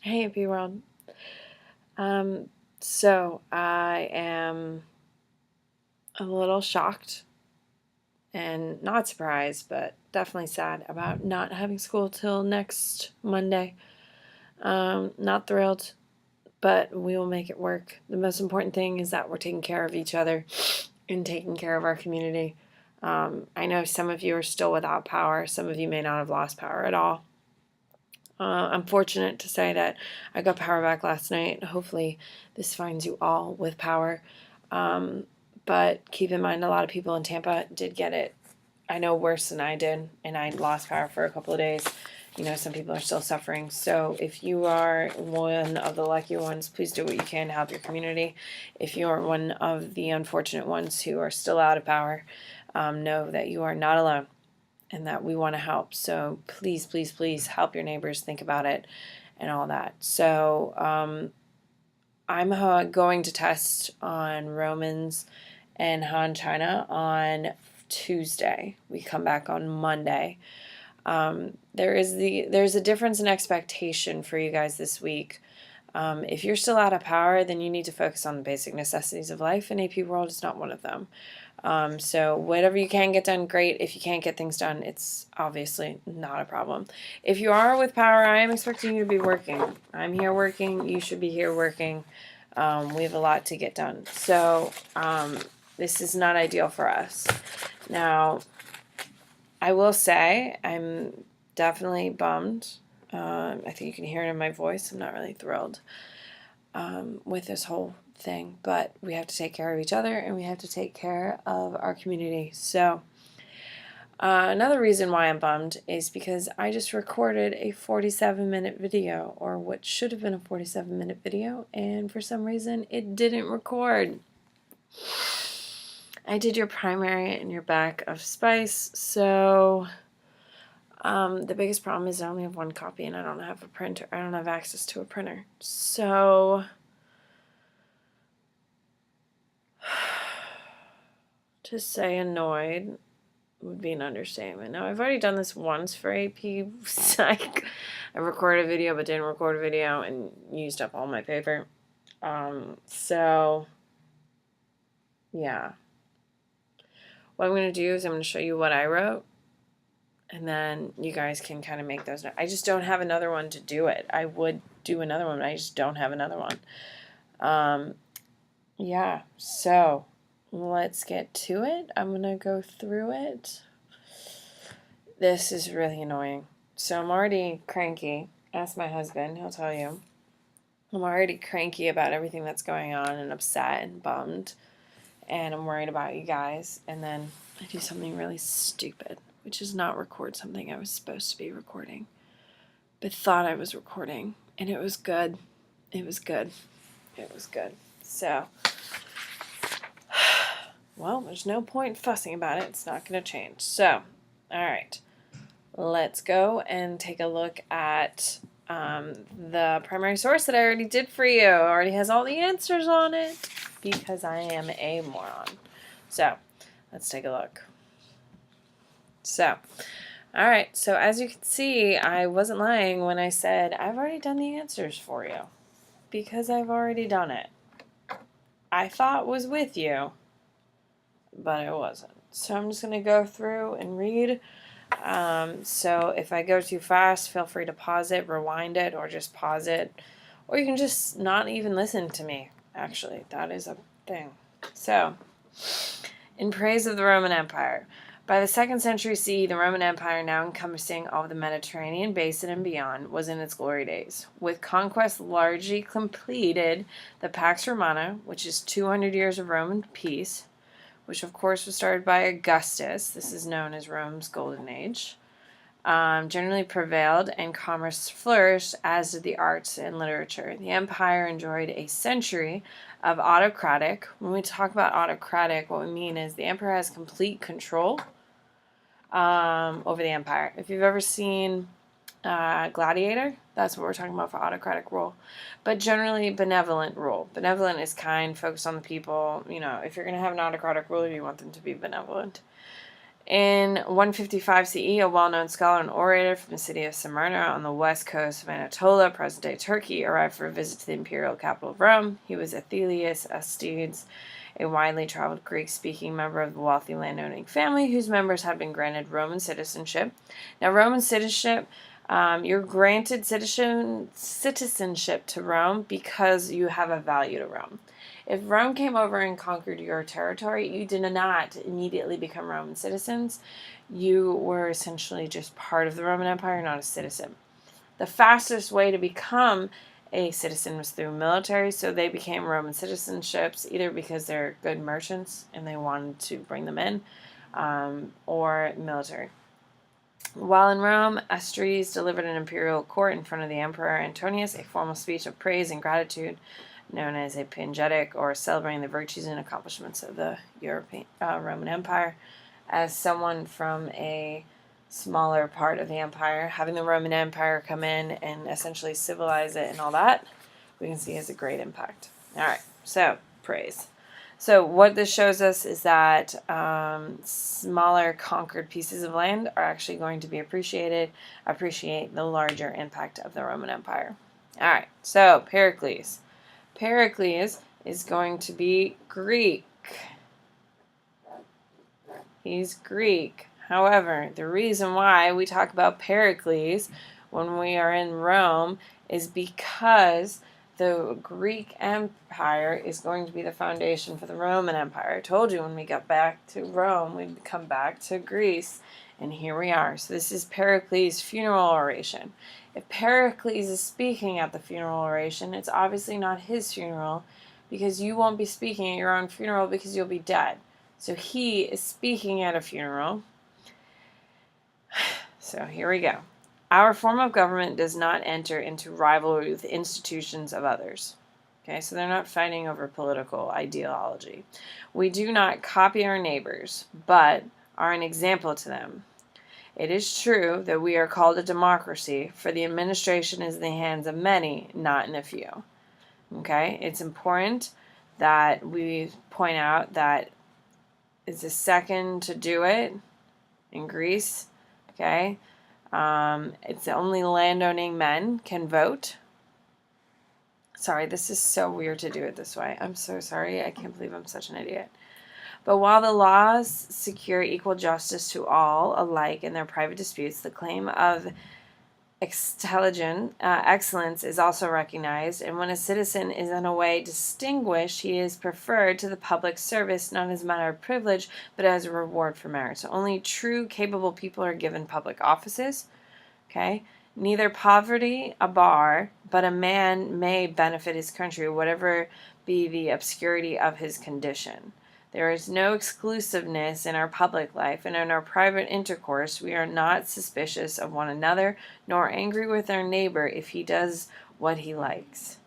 Hey, AP World. So I am a little shocked and not surprised, but definitely sad about not having school till next Monday. Not thrilled, but we will make it work. The most important thing is that we're taking care of each other and taking care of our community. I know some of you are still without power. Some of you may not have lost power at all. I'm fortunate to say that I got power back last night. Hopefully this finds you all with power. But keep in mind, a lot of people in Tampa did get it. I know worse than I did, and I lost power for a couple of days. You know, some people are still suffering. So if you are one of the lucky ones, please do what you can to help your community. If you are one of the unfortunate ones who are still out of power, know that you are not alone and that we want to help. So please, please, please help your neighbors, think about it and all that. So I'm going to test on Romans and Han China on Tuesday. We come back on Monday. There's a difference in expectation for you guys this week. If you're still out of power, then you need to focus on the basic necessities of life, and AP World is not one of them. So whatever you can get done, great. If you can't get things done, it's obviously not a problem. If you are with power, I am expecting you to be working. I'm here working. You should be here working. We have a lot to get done. So this is not ideal for us. Now, I will say I'm definitely bummed. I think you can hear it in my voice. I'm not really thrilled with this whole thing, but we have to take care of each other and we have to take care of our community. So another reason why I'm bummed is because I just recorded a 47-minute video, or what should have been a 47-minute video, and for some reason it didn't record. I did your primary and your back of Spice, so the biggest problem is I only have one copy and I don't have a printer. I don't have access to a printer. So to say annoyed would be an understatement. Now, I've already done this once for AP Psych. I recorded a video but didn't record a video and used up all my paper. So, yeah. What I'm going to do is I'm going to show you what I wrote, and then you guys can kind of make those notes. I just don't have another one to do it. I would do another one, but I just don't have another one. Yeah, so let's get to it. I'm going to go through it. This is really annoying. So I'm already cranky. Ask my husband, he'll tell you. I'm already cranky about everything that's going on and upset and bummed. And I'm worried about you guys. And then I do something really stupid, which is not record something I was supposed to be recording, but thought I was recording. And it was good. It was good. It was good. So, well, there's no point fussing about it. It's not going to change. So, all right. Let's go and take a look at the primary source that I already did for you. It already has all the answers on it because I am a moron. So, let's take a look. So, all right. So, as you can see, I wasn't lying when I said I've already done the answers for you because I've already done it. I thought was with you, but it wasn't. So, I'm just going to go through and read. So if I go too fast, feel free to pause it, rewind it, or just pause it. Or you can just not even listen to me. Actually, that is a thing. So, in praise of the Roman Empire. By the 2nd century CE, the Roman Empire, now encompassing all of the Mediterranean basin and beyond, was in its glory days. With conquest largely completed, the Pax Romana, which is 200 years of Roman peace, which of course was started by Augustus. This is known as Rome's Golden Age. Generally prevailed and commerce flourished, as did the arts and literature. The empire enjoyed a century of autocratic. When we talk about autocratic, what we mean is the emperor has complete control over the empire. If you've ever seen Gladiator, that's what we're talking about for autocratic rule. But generally benevolent rule. Benevolent is kind, focused on the people. You know, if you're going to have an autocratic ruler, you want them to be benevolent. In 155 CE, a well-known scholar and orator from the city of Smyrna on the west coast of Anatolia, present-day Turkey, arrived for a visit to the imperial capital of Rome. He was Athelius Aristides, a widely traveled Greek-speaking member of the wealthy landowning family whose members had been granted Roman citizenship. Now, Roman citizenship, you're granted citizenship to Rome because you have a value to Rome. If Rome came over and conquered your territory, you did not immediately become Roman citizens. You were essentially just part of the Roman Empire, not a citizen. The fastest way to become a citizen was through military, so they became Roman citizenships either because they're good merchants and they wanted to bring them in, or military. While in Rome, Aristides delivered an imperial court in front of the Emperor Antonius, a formal speech of praise and gratitude known as a panegyric, or celebrating the virtues and accomplishments of the Roman Empire. As someone from a smaller part of the empire, having the Roman Empire come in and essentially civilize it and all that, we can see has a great impact. All right, so praise. So what this shows us is that smaller conquered pieces of land are actually going to be appreciate the larger impact of the Roman Empire. All right, so Pericles. Pericles is going to be Greek. He's Greek. However, the reason why we talk about Pericles when we are in Rome is because the Greek Empire is going to be the foundation for the Roman Empire. I told you when we got back to Rome, we'd come back to Greece, and here we are. So this is Pericles' funeral oration. If Pericles is speaking at the funeral oration, it's obviously not his funeral, because you won't be speaking at your own funeral because you'll be dead. So he is speaking at a funeral. So here we go. Our form of government does not enter into rivalry with institutions of others. Okay, so they're not fighting over political ideology. We do not copy our neighbors, but are an example to them. It is true that we are called a democracy, for the administration is in the hands of many, not in a few. Okay, it's important that we point out that it's the second to do it in Greece. Okay, it's only landowning men can vote. Sorry, this is so weird to do it this way. I'm so sorry. I can't believe I'm such an idiot. But while the laws secure equal justice to all alike in their private disputes, the claim of excellence is also recognized, and when a citizen is in a way distinguished, he is preferred to the public service, not as a matter of privilege, but as a reward for merit. So only true, capable people are given public offices. Okay? Neither poverty a bar, but a man may benefit his country, whatever be the obscurity of his condition. There is no exclusiveness in our public life, and in our private intercourse we are not suspicious of one another, nor angry with our neighbor if he does what he likes.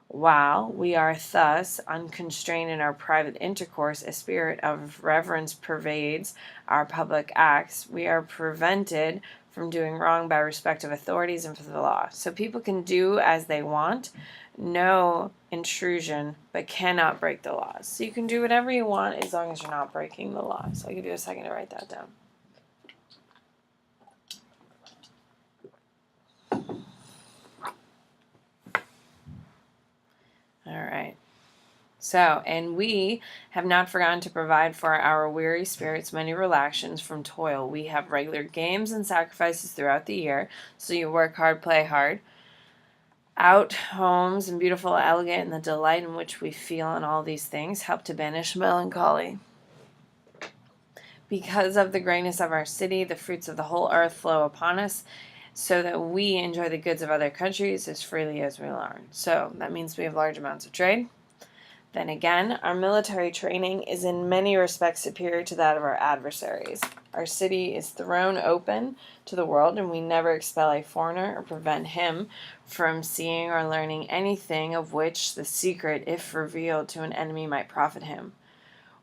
While we are thus unconstrained in our private intercourse, a spirit of reverence pervades our public acts. We are prevented from doing wrong by respect of authorities and for the law. So people can do as they want, no intrusion, but cannot break the laws. So you can do whatever you want as long as you're not breaking the law. So I'll give you a second to write that down. All right. So, and we have not forgotten to provide for our weary spirits many relaxations from toil. We have regular games and sacrifices throughout the year, so you work hard, play hard. Out homes and beautiful, elegant, and the delight in which we feel in all these things help to banish melancholy. Because of the greatness of our city, the fruits of the whole earth flow upon us, so that we enjoy the goods of other countries as freely as we learn. So that means we have large amounts of trade. Then again, our military training is in many respects superior to that of our adversaries. Our city is thrown open to the world, and we never expel a foreigner or prevent him from seeing or learning anything of which the secret, if revealed to an enemy, might profit him.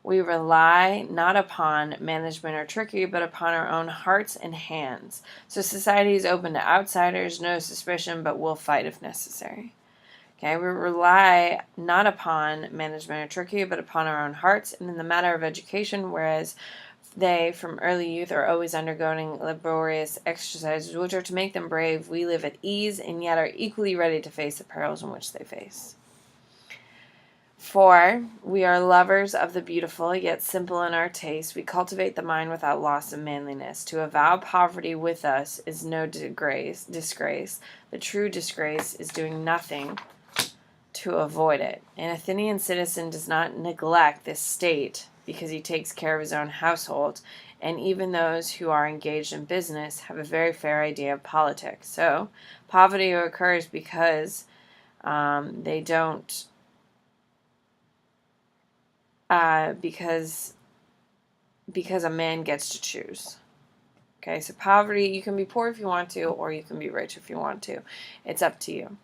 We rely not upon management or trickery, but upon our own hearts and hands. So society is open to outsiders, no suspicion, but will fight if necessary. Okay, we rely not upon management or trickery, but upon our own hearts, and in the matter of education, whereas They, from early youth, are always undergoing laborious exercises which are to make them brave. We live at ease and yet are equally ready to face the perils in which they face. 4. We are lovers of the beautiful, yet simple in our taste. We cultivate the mind without loss of manliness. To avow poverty with us is no disgrace. The true disgrace is doing nothing to avoid it. An Athenian citizen does not neglect this state because he takes care of his own household, and even those who are engaged in business have a very fair idea of politics. So, poverty occurs because they don't, because a man gets to choose. Okay, so poverty, you can be poor if you want to, or you can be rich if you want to. It's up to you.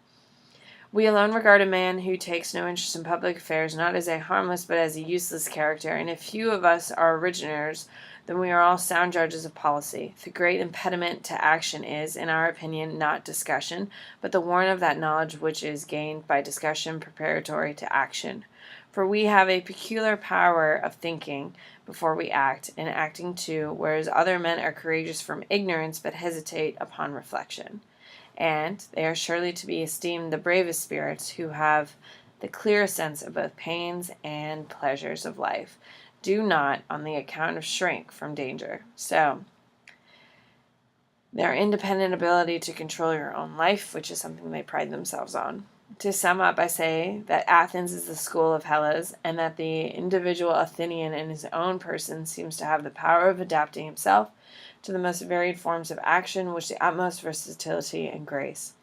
We alone regard a man who takes no interest in public affairs not as a harmless but as a useless character, and if few of us are originators, then we are all sound judges of policy. The great impediment to action is, in our opinion, not discussion, but the want of that knowledge which is gained by discussion preparatory to action. For we have a peculiar power of thinking before we act, and acting too, whereas other men are courageous from ignorance but hesitate upon reflection. And they are surely to be esteemed the bravest spirits who have the clearest sense of both pains and pleasures of life. Do not, on the account of shrink from danger. So, their independent ability to control your own life, which is something they pride themselves on. To sum up, I say that Athens is the school of Hellas, and that the individual Athenian in his own person seems to have the power of adapting himself to the most varied forms of action, with the utmost versatility and grace.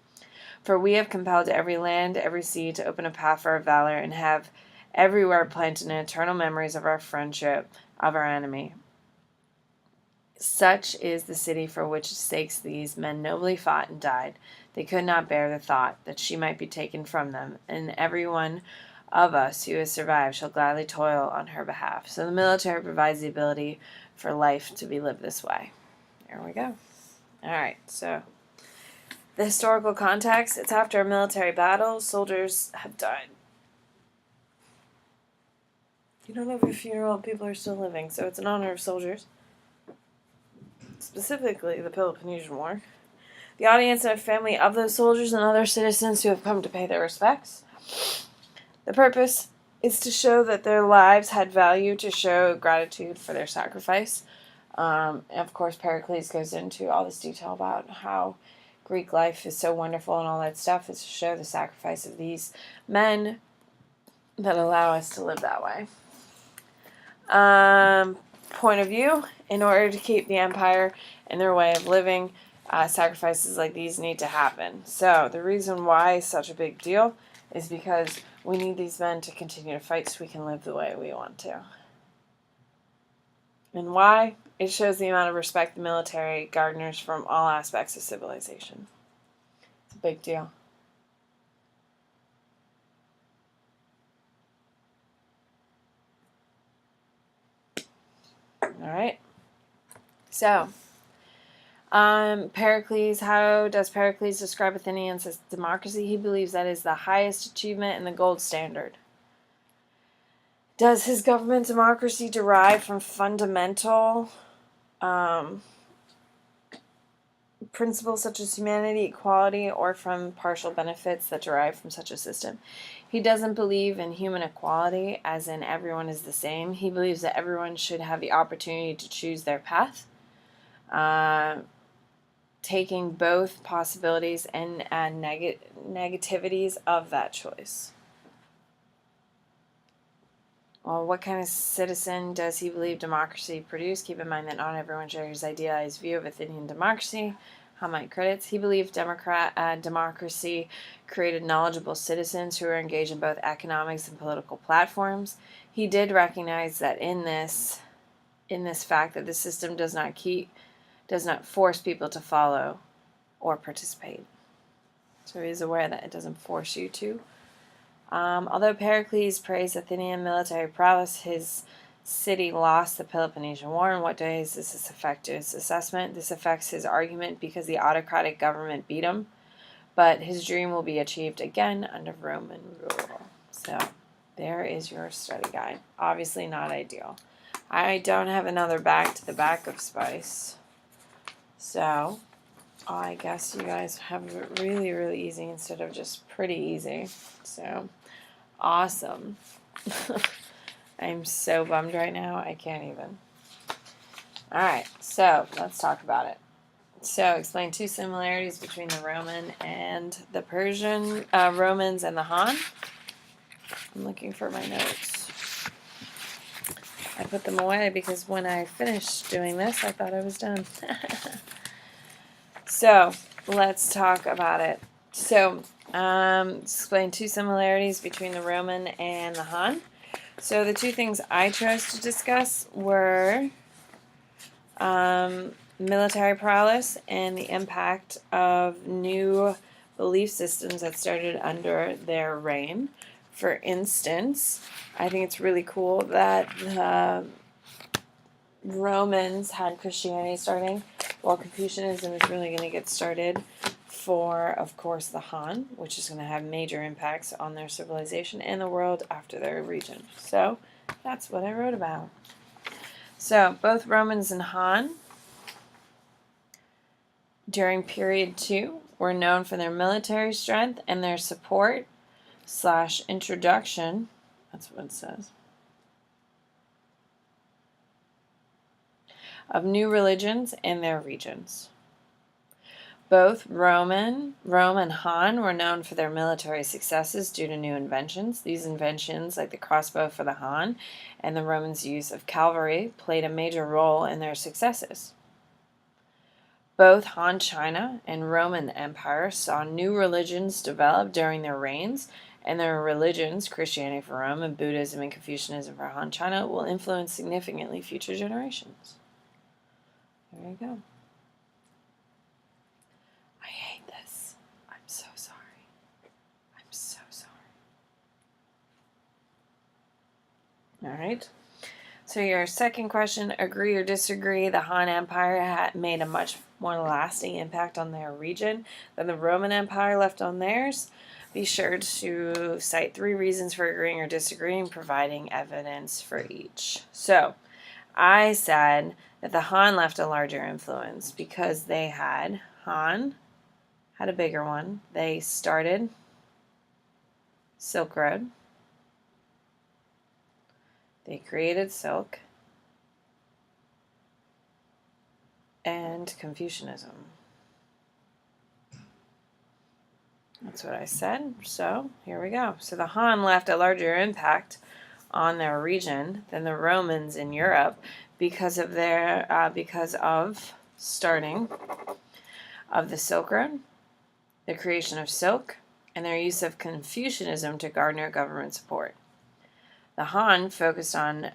For we have compelled every land, every sea to open a path for our valor, and have everywhere planted in eternal memories of our friendship of our enemy. Such is the city for which sakes these men nobly fought and died. They could not bear the thought that she might be taken from them, and every one of us who has survived shall gladly toil on her behalf. So the military provides the ability for life to be lived this way. There we go. All right, so the historical context, it's after a military battle. Soldiers have died. You don't have a funeral, people are still living, so it's in honor of soldiers. Specifically, the Peloponnesian War. The audience and family of those soldiers and other citizens who have come to pay their respects. The purpose is to show that their lives had value, to show gratitude for their sacrifice. And of course, Pericles goes into all this detail about how Greek life is so wonderful and all that stuff. It's to show the sacrifice of these men that allow us to live that way. Point of view, in order to keep the empire and their way of living, sacrifices like these need to happen. So the reason why it's such a big deal is because we need these men to continue to fight so we can live the way we want to. And why? It shows the amount of respect the military garners from all aspects of civilization. It's a big deal. All right. So, Pericles, how does Pericles describe Athenians as democracy? He believes that is the highest achievement and the gold standard. Does his government democracy derive from fundamental principles such as humanity, equality, or from partial benefits that derive from such a system? He doesn't believe in human equality, as in everyone is the same. He believes that everyone should have the opportunity to choose their path, taking both possibilities and negativities of that choice. Well, what kind of citizen does he believe democracy produce? Keep in mind that not everyone shares his idealized view of Athenian democracy. How might critics? He believed democracy created knowledgeable citizens who were engaged in both economics and political platforms. He did recognize that in this fact that the system does not force people to follow or participate. So he is aware that it doesn't force you to. Although Pericles praised Athenian military prowess, his city lost the Peloponnesian War. In what ways does this affect his assessment? This affects his argument because the autocratic government beat him, but his dream will be achieved again under Roman rule. So there is your study guide. Obviously not ideal. I don't have another back to the back of spice. So, I guess you guys have it really, really easy instead of just pretty easy. So, awesome. I'm so bummed right now. I can't even. Alright, so let's talk about it. So, explain 2 similarities between the Roman and the Persian, Romans and the Han. I'm looking for my notes. I put them away because when I finished doing this, I thought I was done. So, let's talk about it. So, explain 2 similarities between the Roman and the Han. So, the 2 things I chose to discuss were military prowess and the impact of new belief systems that started under their reign. For instance, I think it's really cool that the Romans had Christianity starting, while Confucianism is really going to get started for, of course, the Han, which is going to have major impacts on their civilization and the world after their region. So, that's what I wrote about. So, both Romans and Han, during period 2, were known for their military strength and their support / introduction, that's what it says, of new religions in their regions. Both Rome and Han were known for their military successes due to new inventions. These inventions, like the crossbow for the Han and the Romans' use of cavalry, played a major role in their successes. Both Han China and Roman Empire saw new religions develop during their reigns, and their religions, Christianity for Rome and Buddhism and Confucianism for Han China, will influence significantly future generations. There you go. I hate this. I'm so sorry. I'm so sorry. All right. So your second question, agree or disagree, the Han Empire had made a much more lasting impact on their region than the Roman Empire left on theirs. Be sure to cite 3 reasons for agreeing or disagreeing, providing evidence for each. So, I said that the Han left a larger influence because Han had a bigger one. They started Silk Road. They created silk and Confucianism. That's what I said. So here we go. So the Han left a larger impact on their region than the Romans in Europe because of starting of the Silk Road, the creation of silk, and their use of Confucianism to garner government support. The Han focused on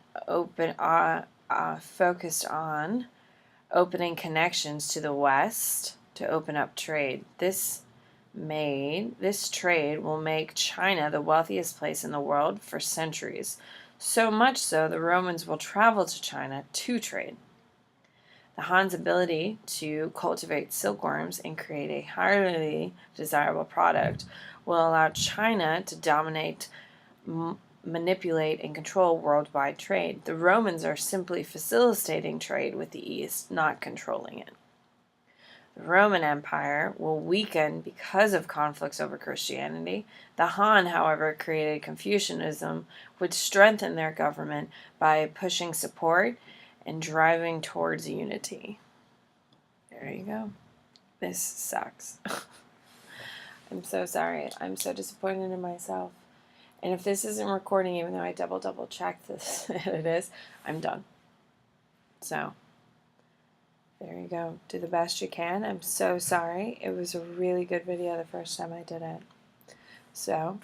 opening connections to the West to open up trade. This trade will make China the wealthiest place in the world for centuries. So much so, the Romans will travel to China to trade. The Han's ability to cultivate silkworms and create a highly desirable product will allow China to dominate, manipulate, and control worldwide trade. The Romans are simply facilitating trade with the East, not controlling it. The Roman Empire will weaken because of conflicts over Christianity. The Han, however, created Confucianism, which strengthened their government by pushing support and driving towards unity. There you go. This sucks. I'm so sorry. I'm so disappointed in myself. And if this isn't recording, even though I double checked this, it is, I'm done. So, there you go. Do the best you can. I'm so sorry. It was a really good video the first time I did it. So,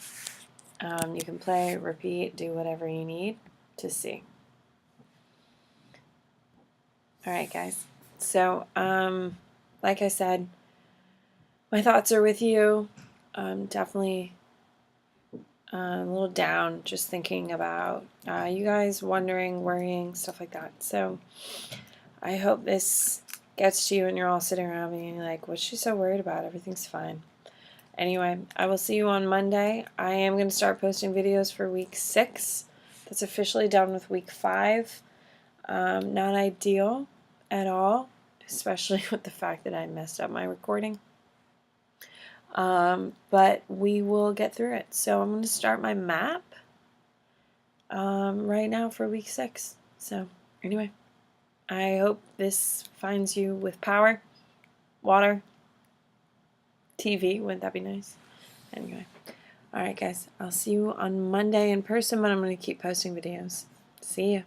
you can play, repeat, do whatever you need to see. Alright, guys. So, like I said, my thoughts are with you. Definitely a little down just thinking about you guys wondering, worrying, stuff like that. So, I hope this gets to you and you're all sitting around me and you're like, what's she so worried about? Everything's fine. Anyway, I will see you on Monday. I am going to start posting videos for week 6. That's officially done with week 5. Not ideal at all, especially with the fact that I messed up my recording. But we will get through it. So I'm going to start my map right now for week 6. So anyway, I hope this finds you with power, water, TV. Wouldn't that be nice? Anyway. Alright guys, I'll see you on Monday in person, but I'm going to keep posting videos. See ya.